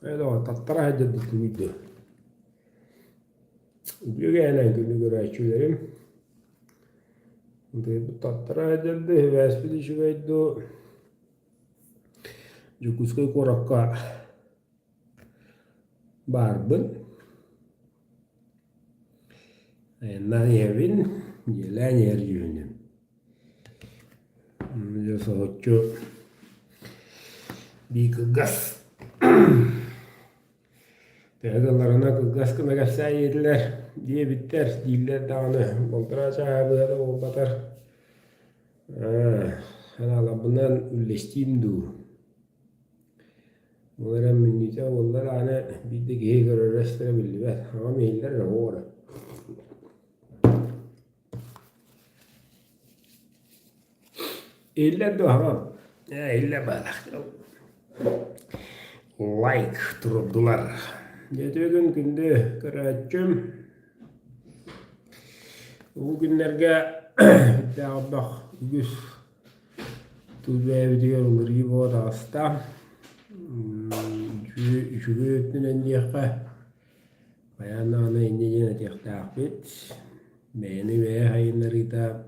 Edo tattara hajjadda tuwiddo. Ubiyogeenaan kunni goraachuudarim. Bu tattara hajjadda hibaasfidi shugayddo. Jukuskay korakka barbun. Naan yevin jelaan yerjuunin. Joso hocho bir kıgas. Teğdalarına kıgas kına kapsa yediler diye biter. Diller dağını boldıra çağırdı da o batar. Hala bundan ülleştiğim du. Muğeram minnite onlar ana bir de gehe görürleştire bildi be. Ama meyiller ne oğra. İller de hamam. İller balak. Like durdular. Geçen günde karacım. Bu günlerge daha bak güz tuzbe video olur gibi o da hasta. Şu ötünen diyeka bayan ana indicene diyekta bit. Beni ve hayınları da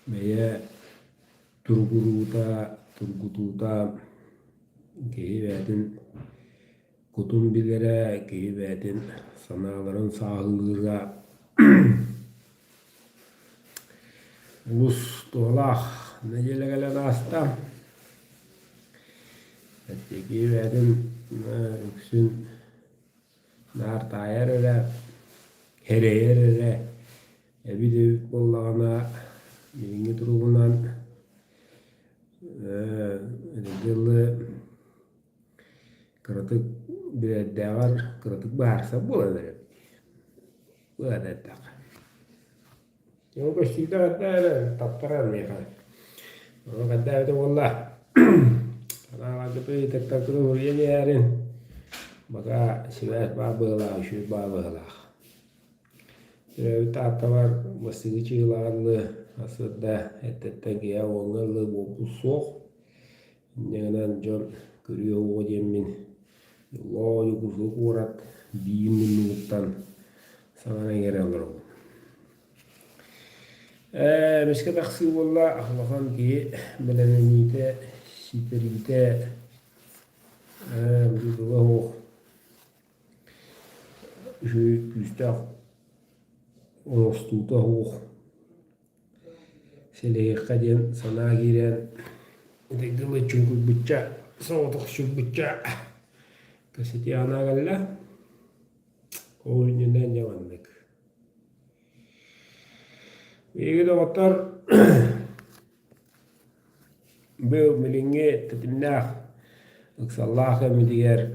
veya turgutuda geyivetin kutun bilere geyivetin sanaların sağlığa ulus dolak necele gelen hasta geyivetin yüksün nar tayar öyle hereyer öyle bir de bollağına birinci durumundan yıllı kırıtık bir edde var, kırıtık bağırsa bu kadar. Bu kadar ettik. Yok işte kadar taptaran mı yapar? O kadar da valla. Karena lagi tuh tak dulu ya nyarin. Maka silas babela, şu babela. Tata var, masih kecilan aslında etetten ya onlarla bu soğuk. Jangan John kuriyo o jemin. Lo yukusu kurat di minutan sana ngerel. Meski taksi wala akhlakan ki melanite siperite begitu loh. Şu üstte onostuta hoch. Sele kadien sana giren degdele çünkü bıçak soğuduk şu bıçak kesetiana galla oyunundan yamanlık bir de motor bu milinge tetimnah aksallah kami diğer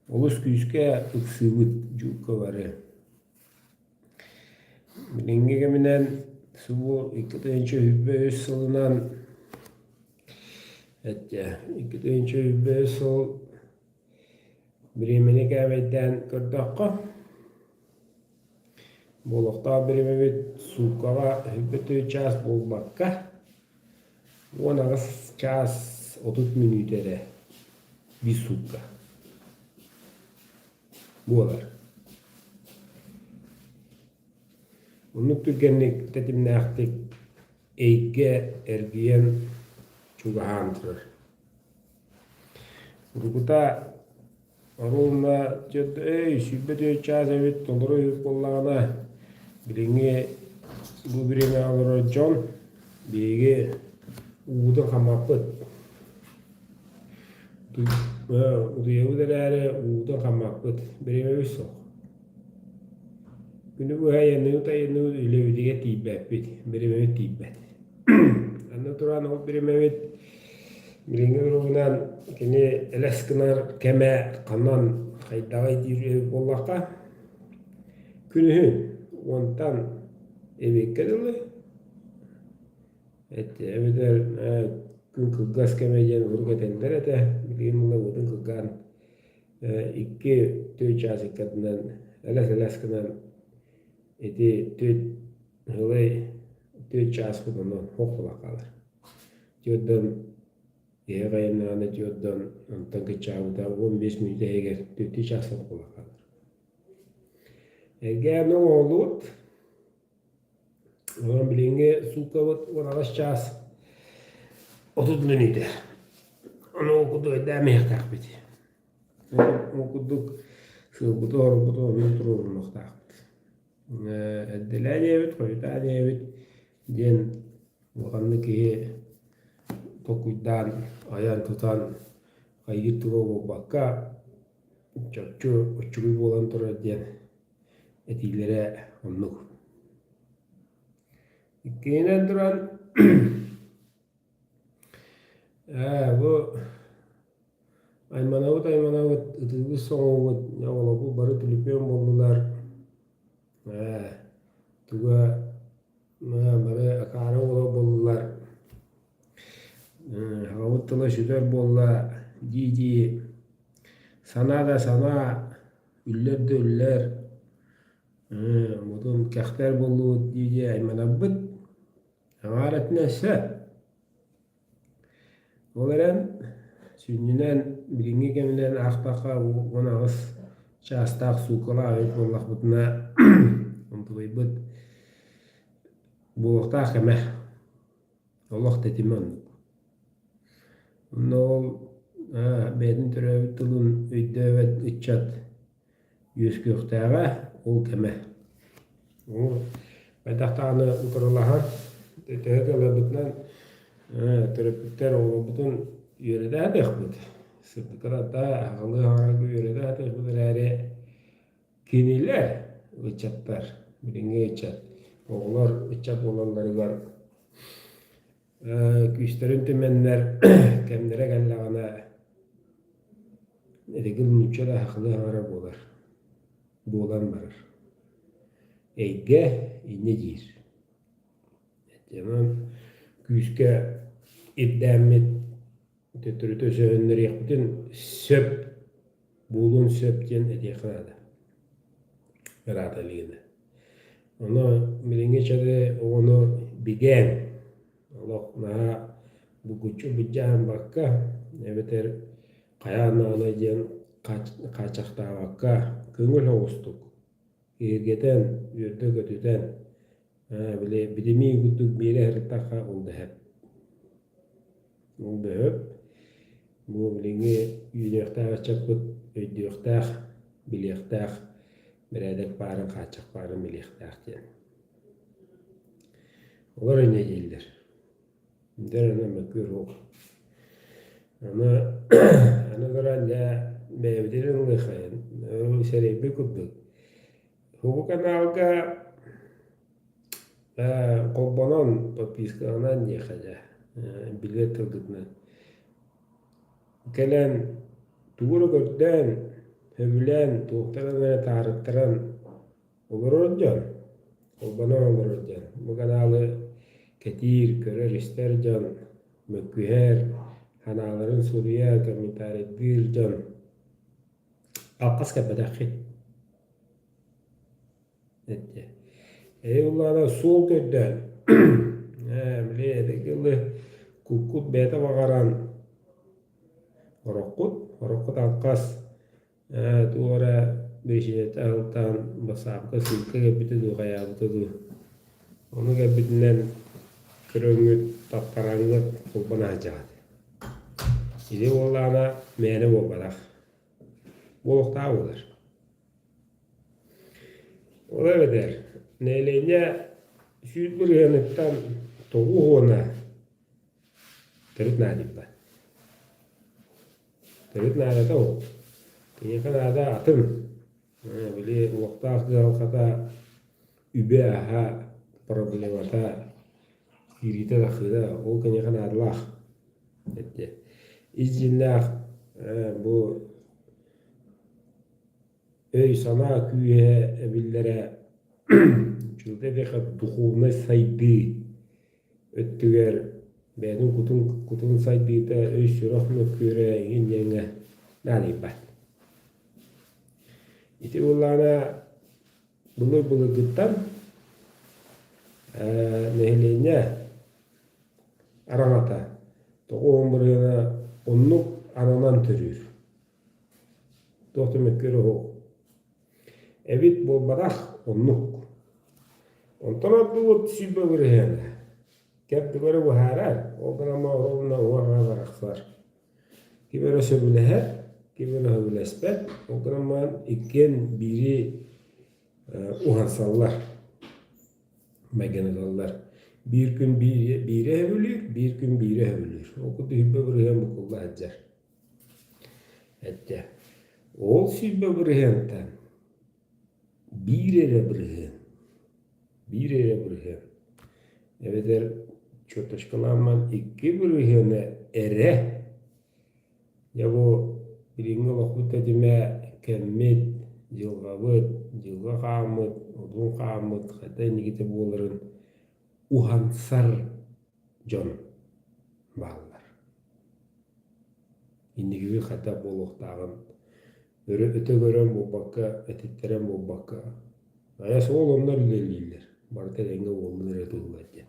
olus küske aksıvıt cukka varı milinge kaminden subu iktidençe hübbe salınan etçe iktidençe hübbe sal birimini kaveden kırdakka bolukta birimi sukağa hübbe tüyçaz bolmakka ona çaz 30 minütere bir sukka bu kadar. Onu Türkiye'nin tetimine aktif eğge ergiyen çugahandır. Urguta arulna ciddi şibbeti çaz evet doluru kollağına bilinge bu birine alır John bilgi uğda kamapıt. Uğda uğda kamapıt birine bir sok. Günü bu hayatını da yeni ileride tibbet, birime tibbet. Anlatan o birime birinci ruhundan kini eleskınar keme kanan kaydağı diyor bollaka. Günü ondan eve geldi. Evet gün kıgas kemeyen vurgatenlere de birinci ruhundan kıgan iki tüyçası kadından eleskınar eti tüy hılay tüyçası kadından hokula kalır. Jodan Eğayından etiyordan antan geçağıda 15 minute eğer tütü şahsın kullanır. Eğer ne olur? Onun bilinge su kavat oralar şahs 30 minute. Onu okudu ödemeye takbiti. Okuduk şu bu doğru oturur nokta. Eddiler evet koyuta evet diyen vakanlı ki tokuydan ayan tutan kayıt tuğu bakka çocuk uçuruy bolan tura diyen etilere onluk. İkkinen duran bu aymanavut ıtıgı soğuvut ya ola bu barı tülüpen boldular. Tuga barı akara ola boldular. Havutla şüder bolla didi sana da sana üller de üller mudun kahter bollu didi aymanabıt amaret nese olaran sünnünen bilingi kemilen akbaka ona as şastak sukala ayıp bollak butuna ontubaybıt bulukta kemeh Allah tetiman nol bedin türevi tulun öydövet ıçat yüz köktəğə ol kemeh Baydaktağını uturulahan təhəqələ bütünən törepüklər oğlu bütün yöredeədəqbüd. Sırtıqıra da ağılı haragı yöredeədəqbüdələri kiniler ıçatlar, biringe ıçat. Oğullar ıçat olanları var. Küstörün tümenler kemlere gəllağına edegil müçələ ağılı harag olar. Boğulan varır. Eyge ne deyir? Tamam. Küske iddiamit tötürütü söğünleri yaptın söp bulun söp diyen edekada. Rahatalığında. Onu bilinge çadı onu bigen. Allah naha bu küçük bıcağın bakka ebeter kayağına diyen kaçakta bakka köngül hoğustuk. Gergeden, yurda götüden, bile bilimi güttük biri hertaka oldu hep. Oldu hep. Bu bilingi yürektağı çapıt, öydürektağı, bilektağı, biredek barın kaçak barın bilektağı diyen. Olar öne değildir. Derine mekür ol. Ama anıdıran ya mevdirin lıkayın. O serebi kudduk. Bu kanalga kobanan papiskanan yakaja bilet tırdıkna. Gelen tuğru gökten hövülen tuğtaran tarıktaran olur can. Kobanan olur can. Bu kanalı ketir körer ister can. Mökküher kanaların Suriye komitari bir can. Alkas kapedakit. Eyvallah soğuk ödden. Bileydik yıllı kukut bete bakaran horokut alkas tuğra beşiyet altan basapka silke gebiti du kayabıtı du. Onu gebitinden kırıngıt taptarangıt kulbana açadı. İdi oğlana meyne bobadak. Bolukta olur. Ola beder. Neyleyince süt bir yanıktan toğu ona tırıt nadip var. Tırıt nadip o. Kıyıkan ada atın. Bili vakta akıl kata übe aha problemata kirite dakıda o kıyıkan adlah. İzcinlah bu öy sana küye ebillere çünkü de duhulna saydı öttüger benim kutun saydı da öy sürahını köre yenge nali bat. İti ullana bulu gittan nehlenya aramata Toğun buraya onluk ananan törür. Tohtu mekkeri o. Evit bu barak onluk. Ondan bu silbe buraya. Kep böyle bu harar. O kadar mağruruna o kadar aksar. Kibere söbüleher, kibere hövülespet. O kadar man ikken biri uhansallar. Meganizallar. Bir gün bire hövülür, bir gün bire hövülür. O kutu hübbe buraya mukulla edcer. Ette. Ol silbe buraya bir ere buraya. Bir ere buraya. Evet çöteşkalanman iki buraya ere. Ya bu birinci vakit edime kemmet, yılgavut, yılga kamut, odun kamut, hatta indikite boğuların uhansar can bağlar. İndiki bir hatta boğuluktağın öte gören bu bakka, etitteren bu bakka. Ayas oğul onlar ilerliyler. Barta denge oğullar etuğulatken.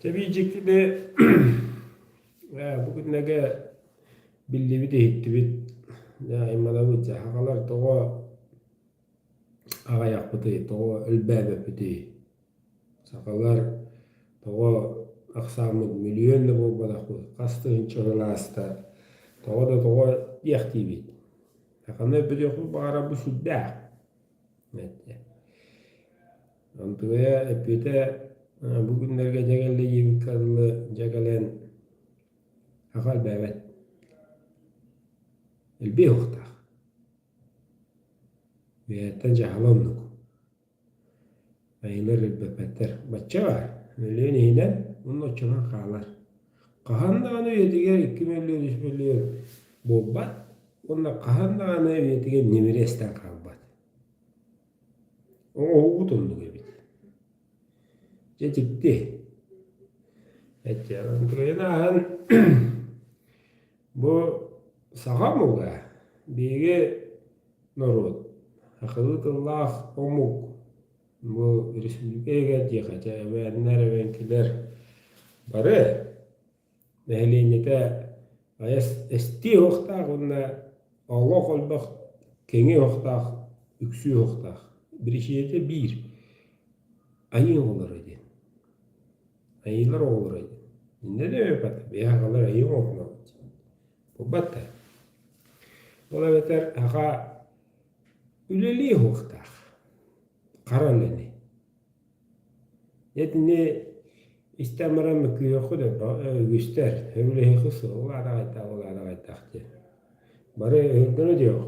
Tabii de bugün nege billi de hitti bit. Ya imada bu hakalar toğa ağayak bıtı, toğa ölbebe bıtı. Sakalar toğa aksamı milyonlu bu badakı. Kastı hinçe hılasta. Toğa da toğa yakti bit. Hakanlar bir yoku bağıra bu şudda. Antıya epite bugünlerge jegelle yegi kadılı jegelen hakal bebet. Elbi hokta. Ve tence halonluk. Aylar elbepetter. Bacça var. Öyle neyden? Onun uçuna kalar. Kahan dağını yetiger 2 milyon 3 milyon bobbat. Onda kahan dağını yetiger nemiresten kalbat. O oğutundu gibi. Cecikti. Antıya bu sağa mı ga? Bege norot. Akıllı Allah omuk. Bu Respublika'ya geçecek. Evenler evenkiler barı. Nehliyete ayas esti hoqtaq onda Allah kolbaq kenge hoqtaq üksü hoqtaq. Birişiyete bir. Ayın olur idi. Ayılar olur idi. Ne de öpet? Beyakalar ayın okuna. Bu batta. Ola beter haka üleli hoqtaq. Karaleni. Yetini İstemeren mi ki yok da göster. Öyle hısı o ara diye. Bari öldürü diyor.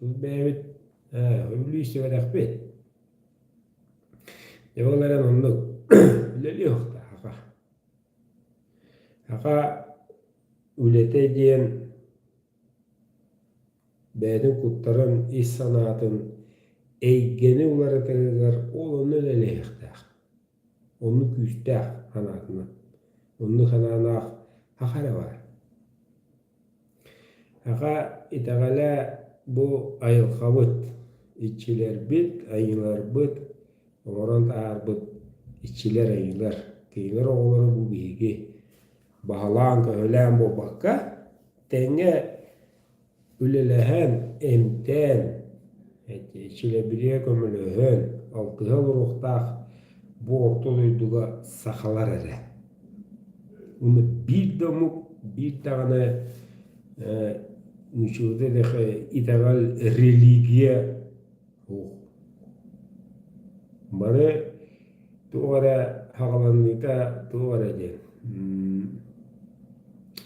Bu beyvet öyle işte verak bit. Yavaların onu öyle yok da haka. Haka ülete diyen beynin kutların iş sanatın eygeni uları tırılar onu öyle yok da. Onu küstah hanatına. Onu hanana hakara var. Haka itagala bu ayıl kabut. İçiler bit, ayılar bit. Oran ta'ar bit. İçiler ayılar. Keyler oğulları bu bilgi. Bağlan ka ölen bu bakka. Tenge ülelehen emten. İçile biriye kömülühün. Altıhıl ruhtaq. Bu ortalıydığa sakalar ere. Onu bir damuk bir tane nüşurde de itagal religiye bana tuğara havalanlıkta tuğara de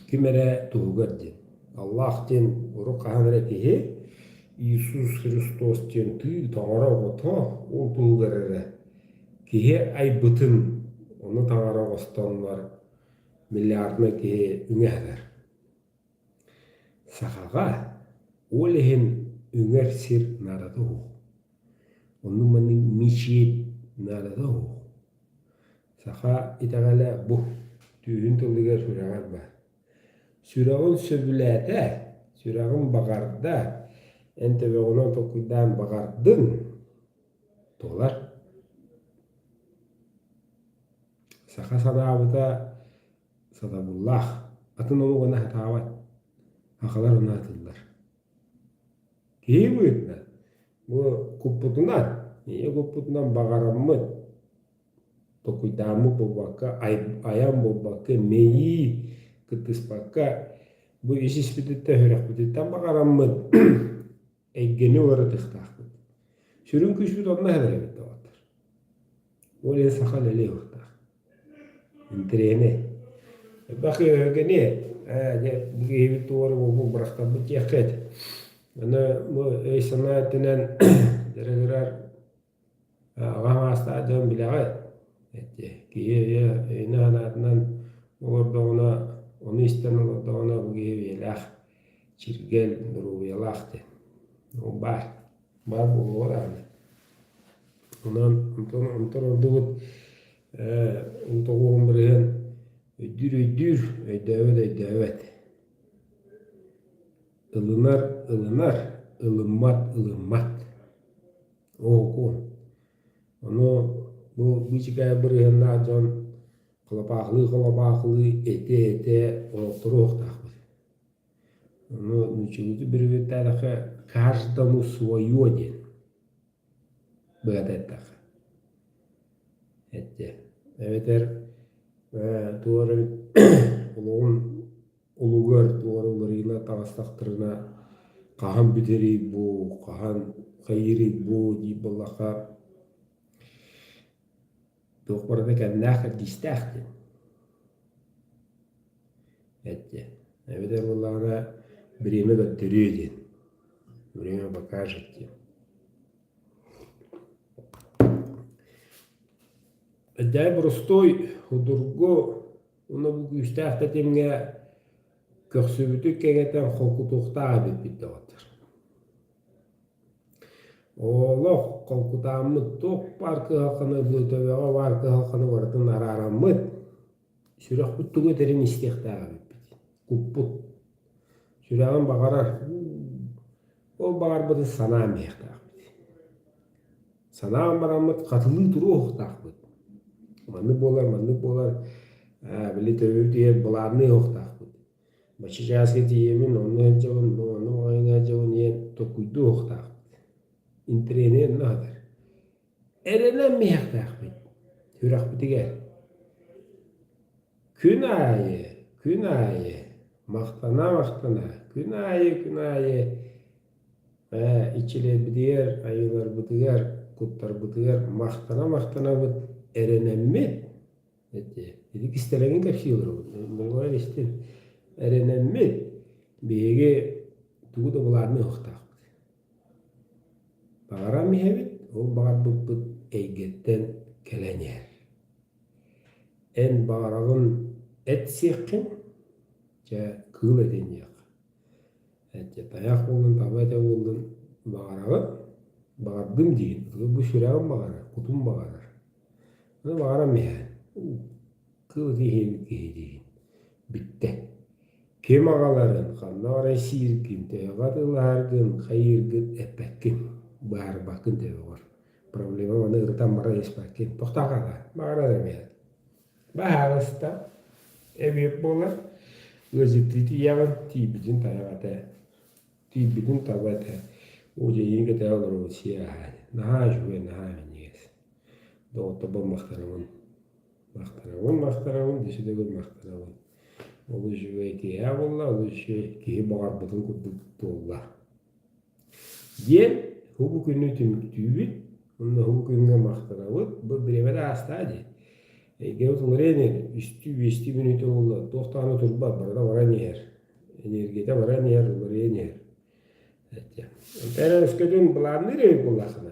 kimere tuğgar de Allah den oru kahanre kihi İsus Hristos den tüy tağara oto o tuğgar ere kihi ay bütün onu tağara ostanlar milyardına kihi üngehler sakaga olehin ünger sir narada ho onun maning mişiyet narada ho saka itagala bu tüyün tılıgar süragar var sürağın söbülete sürağın bagarda ente ve ona tokudan bagardın dolar saka sana avuta Sadabullah. Atın onu ona hatavat. Hakalar ona atıllar. Keyi buyutlar. Bu kuputundan. Niye kuputundan bağıramı tokuydamu bobaka ayam bobaka meyi kıtıs baka bu iş ispitette hörek bititten bağıramı eggeni uğra tıhtaq. Sürün küçbüt onunla hedere bitti oğatlar. O le sakal ele uğurtaq. Intrene. Bakı ögeni bu gibi doğru bu bıraktan bu kiyaket. Ana bu sanatinen deregerer ağam hasta can bilağı. Ki ya inanatından orada onu isten orada ona bu gibi yelah çirgel nuru yelahtı. O var bu oranı. Ondan orada bu toğum birihen ödür ödevet. Ilınar ılımmat. O onu bu çıkaya birihen nacan kalapaklı ete oturuq taqbı. Onu nüçüğüzü bir vettadakı каждому свое ден. Быгат тақы. Etdi. Evet doğru uluğur doğrularıyla tağıstaqtırına qahan biteri bu, qahan qayiri bu deyip ballaqa doğrularda kendine distaqtı. Etdi. Evet vallahi время götürüyor. Время покажет. Дай простой худурго уна бу güstahta temge köksübütük kegeten xolkutuqtağı bitti otur. Oğloq xolkutağımı toq parkı halkını blötöveğe varkı halkını vartın araramıd sürek bütüge terin istiqtağı bitti. Kupput. Süreğin bağarar. O bağar bıdı sanağım eqtağı bitti. Sanağım baramıd qatılı turu oqtağı bitti. Manı bolar. Bili tövür diye bularını oqtağı bitti. Başı жазғы diyemin onu cavun, onu oyuna cavun yen tokuydu oqtağı bitti. İntreni nadir. Erenen mi eqtağı bitti. Hüraq bitti gel. Gün ayı. Maqtana. Gün ayı. İçile bidiyer, ayılar bidiyer, kutlar bidiyer, maqtana bid erenemmi. Dedik istelerin kapsiyolur. Bunlar işte erenemmi. Bege tuğu da bularını oqtaq. Bağıram mihebit, o bağır bid eygetten kelenyer. En bağırağın et seqin, kıl eden yak. Tayak olun, tabata olun, bağırdım deyin. Bu süreğin bağırır, kutum bağırır. Onu bağıram ya. Kıl deyin. Bitti. Kim ağaların, kanna oran sirkin, teyagatıllargın, hayırgın, epekkin. Bağır bakın tevi var. Problema onu ırtan bara espekkin. Tohtaqalar, bağırır ya. Bağırısta, evi bolar. Özüktüydü yağın, tibidin tayagata. Tibidin tabata. Oca yenge tayaglar o siyahı. Naha juve, naha veniyes. Doğutta bu Maqtaravun, desi de gül Maqtaravun. Olu juve tiya bolla, olu juve kihi bağır budun kudduk dolla. Yen, hubu günü tümüktübüt, onunla hubu gününe Maqtaravun, bu biremede hastaydı. Gevut olrenir, üstü minütü oldu. Tohtağını turbat, barada varan yer. Energide varan yer, olren yer. Eren üsküdün bulanır ev bullakına.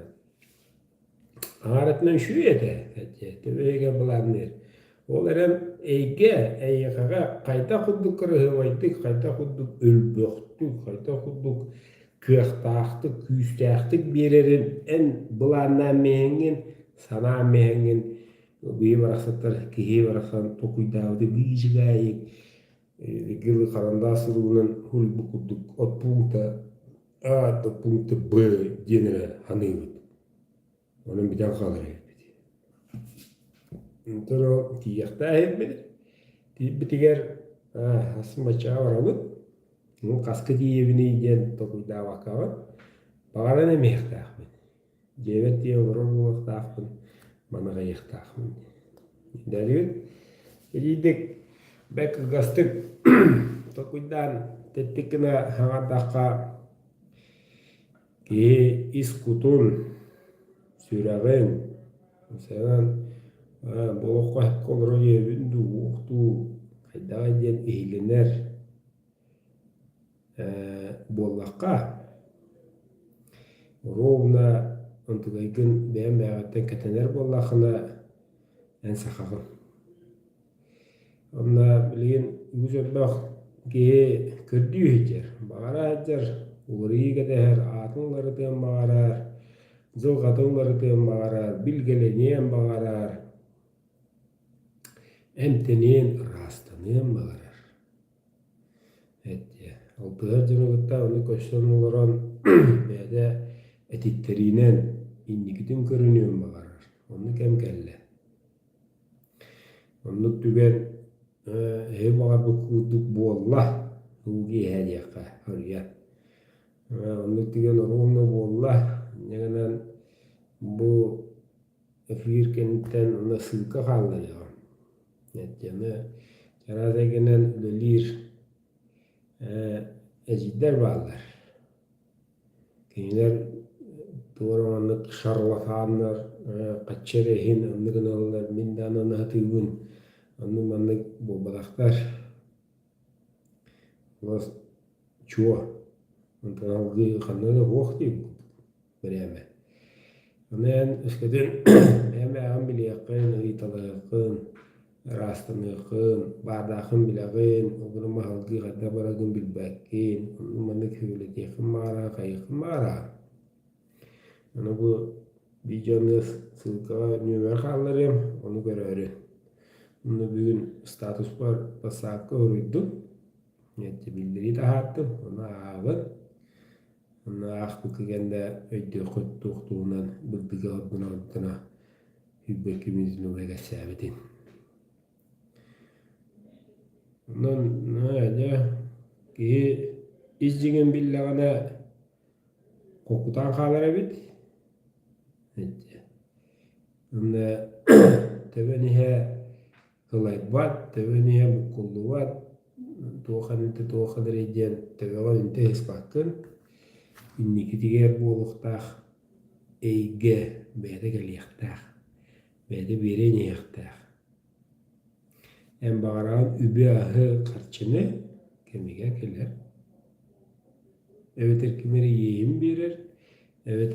Ağrıtından şu yete. Tövege bulanır. Olaren eygağa kayta kudduk kırıhıvaydık, kayta kudduk ölböktük, kayta kudduk köhtağıtık, küstağıtık bererin en bulanna mehengin, sana mehengin bir bıraksatlar, kihi bıraksan tokuydağı bir jigayik gılı karanda sırılının hulbu kudduk ot punkta A da punkta B denire hanıyvıd. Onun bir tane kalır. Entero tiyakta etmedi. Bitiger asım açığa varalım. Bu kaskı diyevini diyen tokuyda vakavan. Bağaran emektaxmın. Cebet diye vurur bulaktaxmın. Managa yıktaxmın. Dalil. Edik bek gastık tokuydan tettikine hangadaka ki iskutun sürağın mesela bolokko hep koloro yebindu uğtu kaydağa diyen eğlenir bollakka rovna ontugaygın beğen beğatten ketener bollakına en sakakın. Onda bilgin yüzü bak ki kördüğü hiçer. Bağıra hiçer. Uğrıya gider. Atınları diyen bağırar. Zılgatınları diyen bağırar. Bilgeleneyen bağırar. Emteneyen rastlaneyen bağırar. Evet ya. Altığa cınıgıtta onu koşturmaların böyle etitlerinen innikitin görünüyen bağırar. Onu kem kelle. Onu tügen hep bağır bu kuduk bolla. Hugi hediyaka hariya. Onu tügen romno bolla. Yani bu Afrika'nın ona sılka kaldı ya. Yani cerada gelen lülir ejder bağlar. Köyler doğrumanlık şarlatanlar kaçerehin anlıgınalar mindananı hatırgın. Anlı manlık bu balaklar. Las çuva. Ondan algı kanını vakti bereme. Ondan eskiden bereme ağam bile yakın, ıytalı yakın, rastını yakın, bardakın bile yakın, oğluma algı kadar bırakın bilbekin, onu manlık hüvlet yakın mağara, kayıkın mağara. Onu bu bir canlı sılka nümer kallarım, onu görürüm. Onu bugün status var, basakı uğruydum. Niyeti bildiri de hattım, onu ağabey. Onu ağabey kegende öydü kuttuğundan bildiği adına hübbekimizin öyle sabidin. Ondan öyle ki izcinin billağına kokutan kalır bit. Onda tebenihe kılay bat, tebenihe bukullu bat. Tuğhan dereceğin tebeğen intehis bakın. İnniki diğer boğuluqtaq eyge beyde geliyaktaq. Beyde bereni yaktaq. En bağırağın übü ahı karçını kemiğe keler. Evet kimere yiyim verir. Evet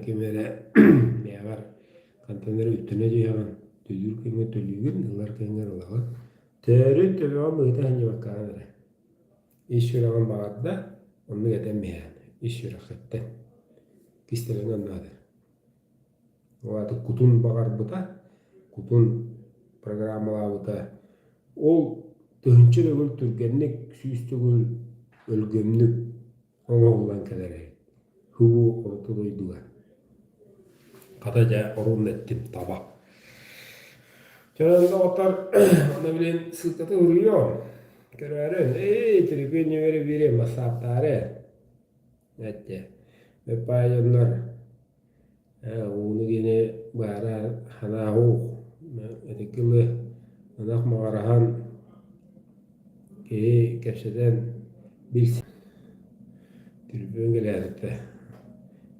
kimere meğer kantanları üstüne diyan tüdür kime tülügün yıllar kenger olağı. Teori tebeğen beyde hangi bakanları. İş yürüyen bağırda onu getemeyen. İş yürüyen. Kistelen anladı. O adı kutun bağır buta. Kutun programmalar buta. Ol tühünçü de gül türgenlik, süyüstü gül ölgümlük ona olan kadar. Hubu ortadaydılar. Kataca orun ettim taba. Canında otar ona bilen sıkıntı vuruyor. Görüyorum. Tribün yöre biri masaptare. Evet. Ve payanlar onu yine bara hanahu edekili anak mağarahan ki geçeden bilse tribün gelerdi.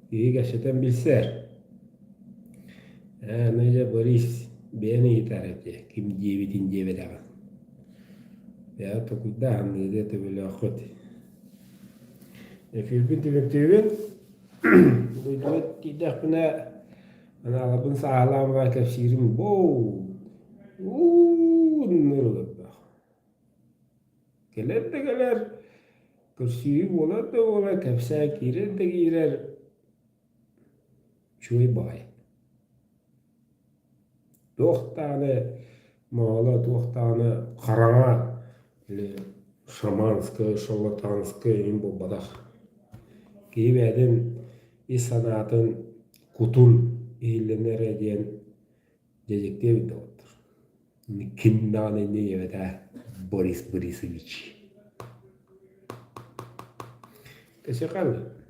Ki geçeden bilser. Nece Boris beni itaretti. Kim cebitin cebede var. Ya tokudda hamlede tebele akut. Filipin tibin Duyduğu tidak kena alapun salam ve kefsirim bo. Nurullah. Gelir de gelir. Kefsiri bola da bola kefsa girer de girer. Çoğu bay. Doğtane mağla doğtane karana şamanskı, şalatanskı bu badak. Giybedim sanatın kutun eğilenler ediyen cecekte bir de otur. Kindan evet ha. Boris Borisovich. Teşekkür ederim.